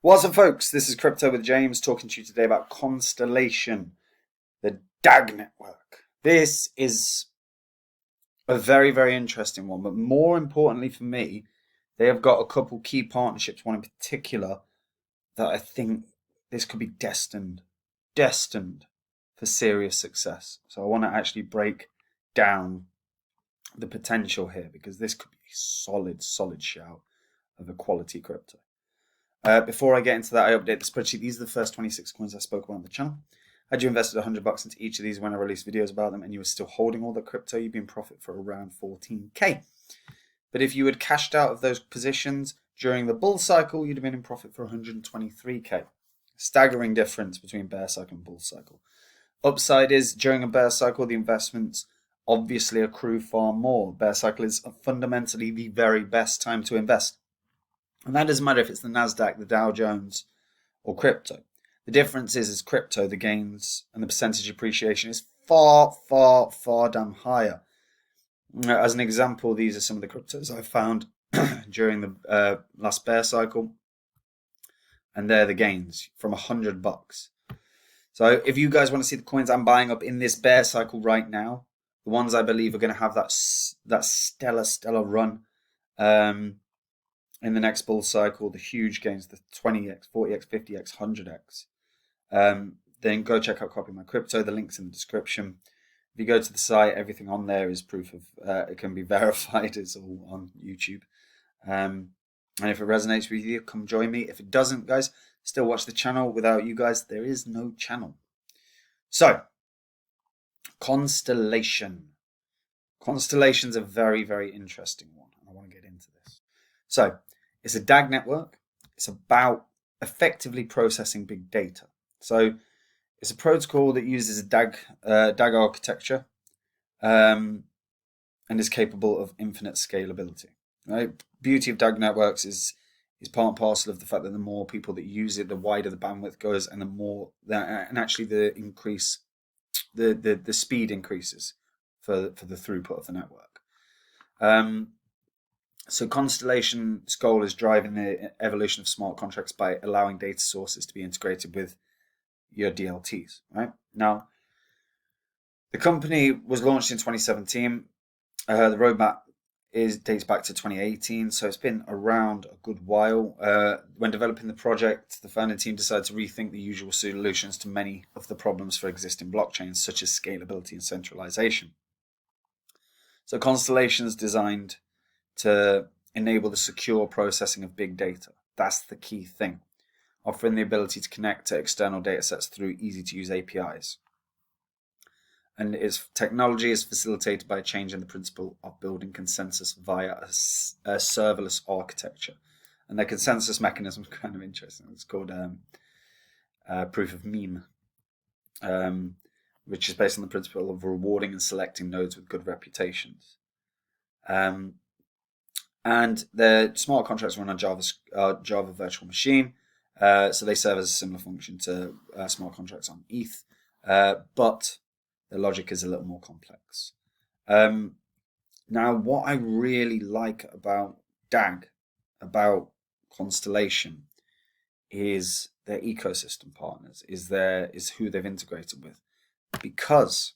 What's up, folks? This is Crypto with James, talking to you today about Constellation, the DAG network. This is a very, very interesting one, but more importantly for me, they have got a couple key partnerships, one in particular that I think this could be destined for serious success. So I want to actually break down the potential here because this could be a solid shout of a quality crypto. Before I get into that, I update the spreadsheet. These are the first 26 coins I spoke about on the channel. Had you invested $100 into each of these when I released videos about them and you were still holding all the crypto, you'd be in profit for around 14k. But if you had cashed out of those positions during the bull cycle, you'd have been in profit for 123k. Staggering difference between bear cycle and bull cycle. Upside is during a bear cycle, the investments obviously accrue far more. Bear cycle is fundamentally the very best time to invest. And that doesn't matter if it's the NASDAQ, the Dow Jones, or crypto. The difference is crypto, the gains and the percentage appreciation is far damn higher. As an example, these are some of the cryptos I found during the last bear cycle. And they're the gains from $100. So if you guys want to see the coins I'm buying up in this bear cycle right now, the ones I believe are going to have that stellar run, in the next bull cycle, the huge gains, the 20x, 40x, 50x, 100x. Then go check out Copy My Crypto. The link's in the description. If you go to the site, everything on there is proof of it can be verified. It's all on YouTube. And if it resonates with you, come join me. If it doesn't, guys, still watch the channel. Without you guys, there is no channel. So, Constellation. Constellation's a very, very interesting one. I want to get into this. So, it's a DAG network. It's about effectively processing big data. So it's a protocol that uses a DAG architecture and is capable of infinite scalability. Right? Beauty of DAG networks is part and parcel of the fact that the more people that use it, the wider the bandwidth goes, and the more that, and actually the speed increases for the throughput of the network. So Constellation's goal is driving the evolution of smart contracts by allowing data sources to be integrated with your DLTs, right? Now, the company was launched in 2017. The roadmap dates back to 2018, so it's been around a good while. When developing the project, the founding team decided to rethink the usual solutions to many of the problems for existing blockchains, such as scalability and centralization. So Constellation is designed to enable the secure processing of big data. That's the key thing. Offering the ability to connect to external datasets through easy-to-use APIs. And its technology is facilitated by a change in the principle of building consensus via a serverless architecture. And the consensus mechanism is kind of interesting. It's called proof of meme, which is based on the principle of rewarding and selecting nodes with good reputations. And the smart contracts run on Java virtual machine. So they serve as a similar function to smart contracts on ETH, but the logic is a little more complex. Now, what I really like about DAG, about Constellation, is their ecosystem partners, is who they've integrated with. Because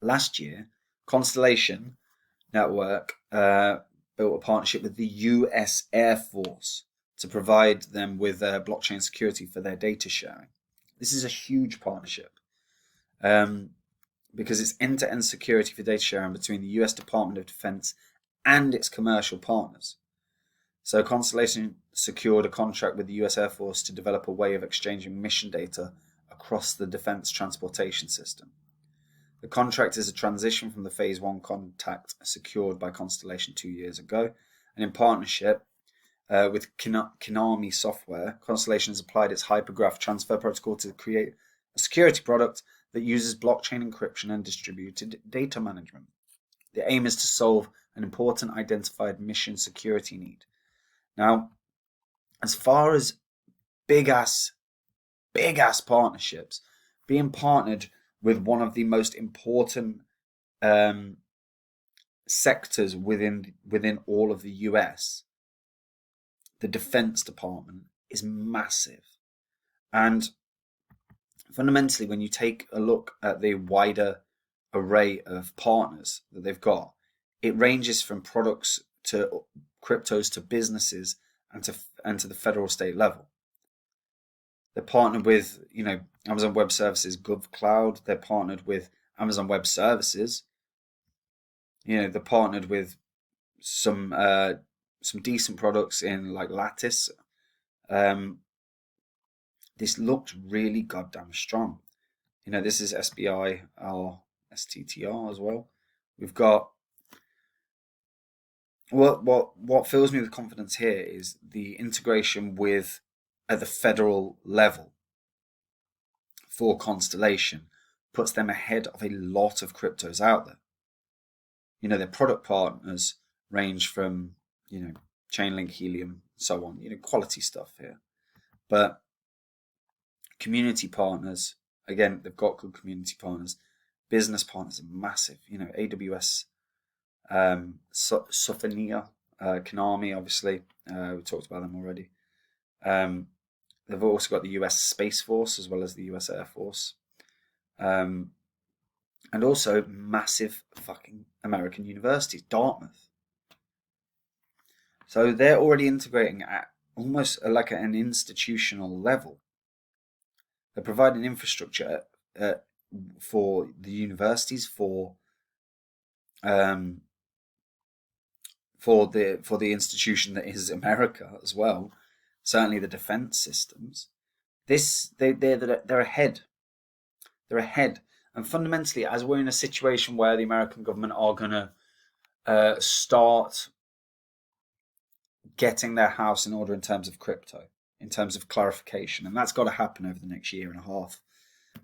last year, Constellation Network built a partnership with the US Air Force to provide them with blockchain security for their data sharing. This is a huge partnership because it's end-to-end security for data sharing between the US Department of Defense and its commercial partners. So Constellation secured a contract with the US Air Force to develop a way of exchanging mission data across the defense transportation system. The contract is a transition from the Phase 1 contract secured by Constellation 2 years ago, and in partnership with Tokenomics software, Constellation has applied its hypergraph transfer protocol to create a security product that uses blockchain encryption and distributed data management. The aim is to solve an important identified mission security need. Now, as far as big ass partnerships, being partnered with one of the most important sectors within all of the US, the Defense Department, is massive. And fundamentally, when you take a look at the wider array of partners that they've got, it ranges from products to cryptos to businesses and to the federal state level. They're partnered with, Amazon Web Services, GovCloud. They're partnered with Amazon Web Services. They're partnered with some decent products in like Lattice. This looks really goddamn strong. This is SBI or STTR as well. We've got what fills me with confidence here is the integration with at the federal level for Constellation puts them ahead of a lot of cryptos out there. Their product partners range from, Chainlink, Helium, so on, quality stuff here. But community partners, again, they've got good community partners. Business partners are massive. AWS, Sophania, Konami, obviously. We talked about them already. They've also got the US Space Force as well as the US Air Force. And also massive fucking American universities, Dartmouth. So they're already integrating at almost like at an institutional level. They're providing infrastructure for the universities, for the institution that is America as well. Certainly the defense systems. They're ahead. They're ahead. And fundamentally, as we're in a situation where the American government are going to start getting their house in order in terms of crypto, in terms of clarification, and that's got to happen over the next year and a half,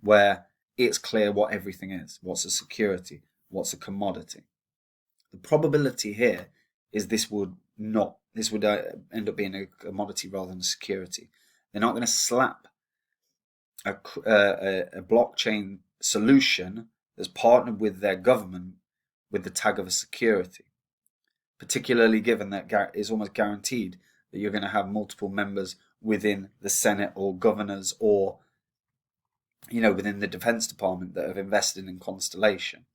where it's clear what everything is, what's a security, what's a commodity. The probability here is this would end up being a commodity rather than a security. They're not going to slap a blockchain solution that's partnered with their government with the tag of a security, particularly given that it's almost guaranteed that you're going to have multiple members within the Senate or governors or within the Defense Department that have invested in Constellation.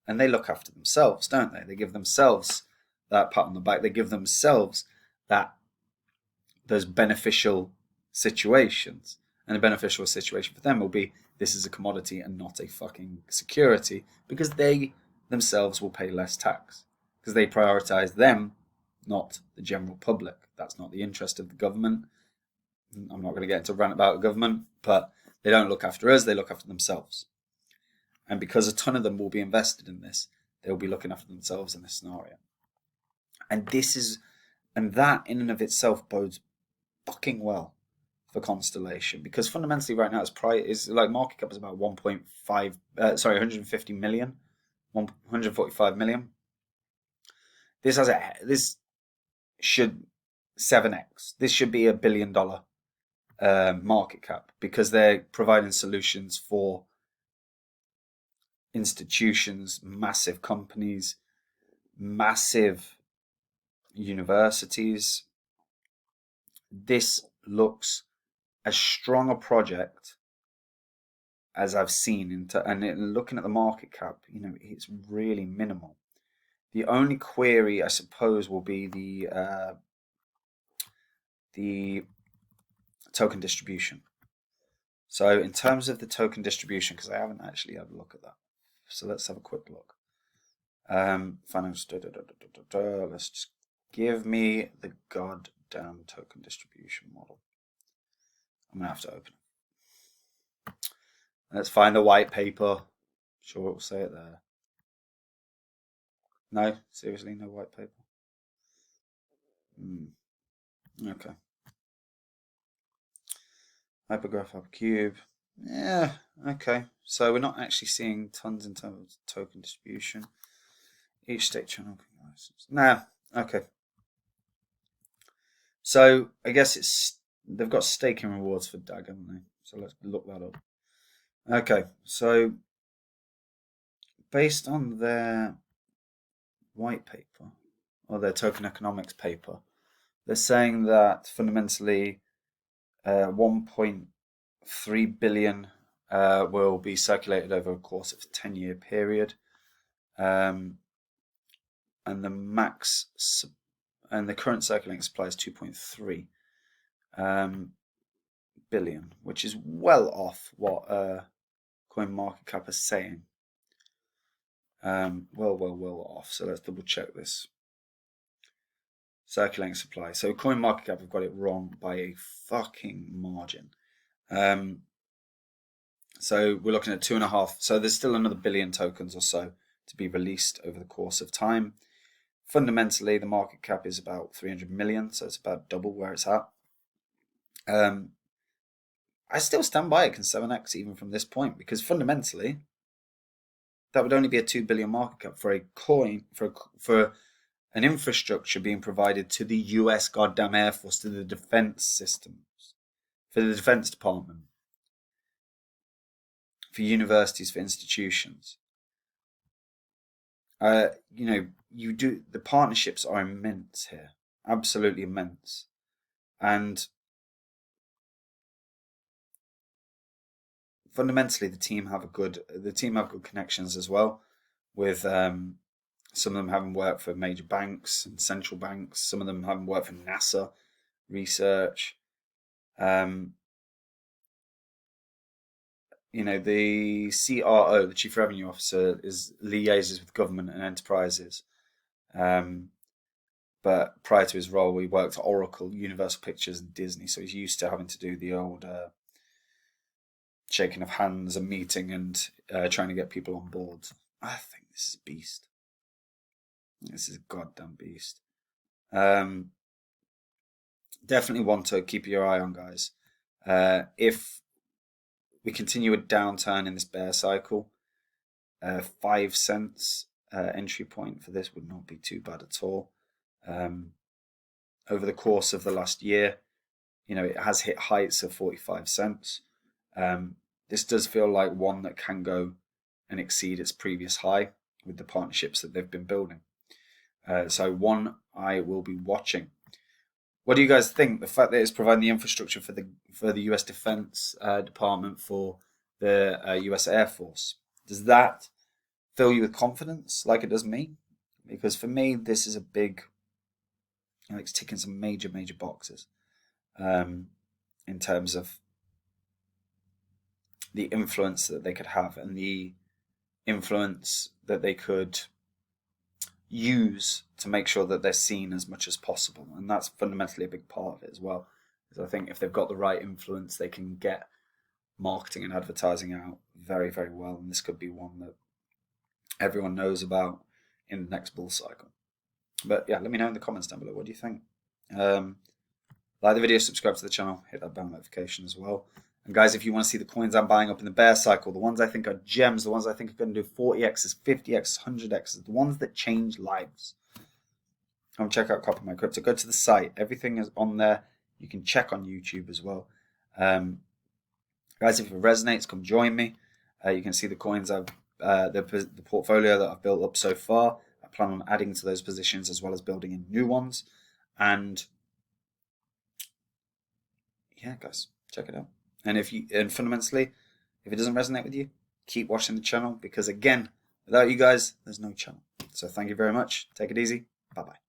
And they look after themselves, don't they? They give themselves that pat on the back. They give themselves those beneficial situations. And a beneficial situation for them will be this is a commodity and not a fucking security, because they themselves will pay less tax because they prioritize them, not the general public. That's not the interest of the government. I'm not going to get into a rant about government, but they don't look after us, they look after themselves. And because a ton of them will be invested in this, they'll be looking after themselves in this scenario. And that in and of itself bodes fucking well for Constellation, because fundamentally right now its market cap is about 150 million, 145 million. This should 7x. This should be $1 billion market cap, because they're providing solutions for institutions, massive companies, massive universities. This looks as strong a project as I've seen, and looking at the market cap, it's really minimal. The only query, I suppose, will be the token distribution. So in terms of the token distribution, because I haven't actually had a look at that, so let's have a quick look. Financial. Let's just give me the goddamn token distribution model. I'm gonna have to open it. Let's find the white paper. Sure, it will say it there. No, seriously, no white paper. Okay. Hypergraph, hypercube. Yeah, okay. So we're not actually seeing tons in terms of token distribution. Each state channel license. Nah, okay. So I guess they've got staking rewards for DAG, haven't they? So let's look that up. Okay, so based on their white paper or their tokenomics paper, they're saying that fundamentally 1.3 billion will be circulated over a course of a 10-year period. And the current circulating supply is 2.3 billion, which is well off what CoinMarketCap is saying. Well off. So let's double check this. Circulating supply. So CoinMarketCap have got it wrong by a fucking margin. So we're looking at 2.5. So there's still another billion tokens or so to be released over the course of time. Fundamentally, the market cap is about 300 million, so it's about double where it's at. I still stand by it can 7x even from this point, because fundamentally, that would only be a 2 billion market cap for a coin, for an infrastructure being provided to the US goddamn Air Force, to the defense systems, for the Defense Department, for universities, for institutions. The partnerships are immense here, absolutely immense, and fundamentally the team have good connections as well, with some of them having worked for major banks and central banks, some of them having worked for NASA research. The CRO, the Chief Revenue Officer, liaises with government and enterprises. But prior to his role, he worked at Oracle, Universal Pictures, and Disney, so he's used to having to do the old shaking of hands and meeting and trying to get people on board. I think this is a beast. This is a goddamn beast. Definitely one to keep your eye on, guys. If we continue a downturn in this bear cycle, 5 cents entry point for this would not be too bad at all. Over the course of the last year, it has hit heights of 45 cents. This does feel like one that can go and exceed its previous high with the partnerships that they've been building. So one I will be watching. What do you guys think? The fact that it's providing the infrastructure for the US Defense Department, for the US Air Force, does that fill you with confidence like it does me? Because for me, this is a big, it's ticking some major boxes in terms of the influence that they could have and the influence that they could use to make sure that they're seen as much as possible. And that's fundamentally a big part of it as well. Because I think if they've got the right influence, they can get marketing and advertising out very, very well. And this could be one that everyone knows about in the next bull cycle. But yeah, let me know in the comments down below. What do you think? Like the video, subscribe to the channel, hit that bell notification as well. And guys, if you want to see the coins I'm buying up in the bear cycle, the ones I think are gems, the ones I think are going to do 40x's, 50x's, 100x's, the ones that change lives, come check out Copy My Crypto. Go to the site. Everything is on there. You can check on YouTube as well. Guys, if it resonates, come join me. You can see the coins the portfolio that I've built up so far. I plan on adding to those positions as well as building in new ones. And yeah, guys, check it out. And fundamentally, if it doesn't resonate with you, keep watching the channel, because again, without you guys, there's no channel. So thank you very much. Take it easy. Bye-bye.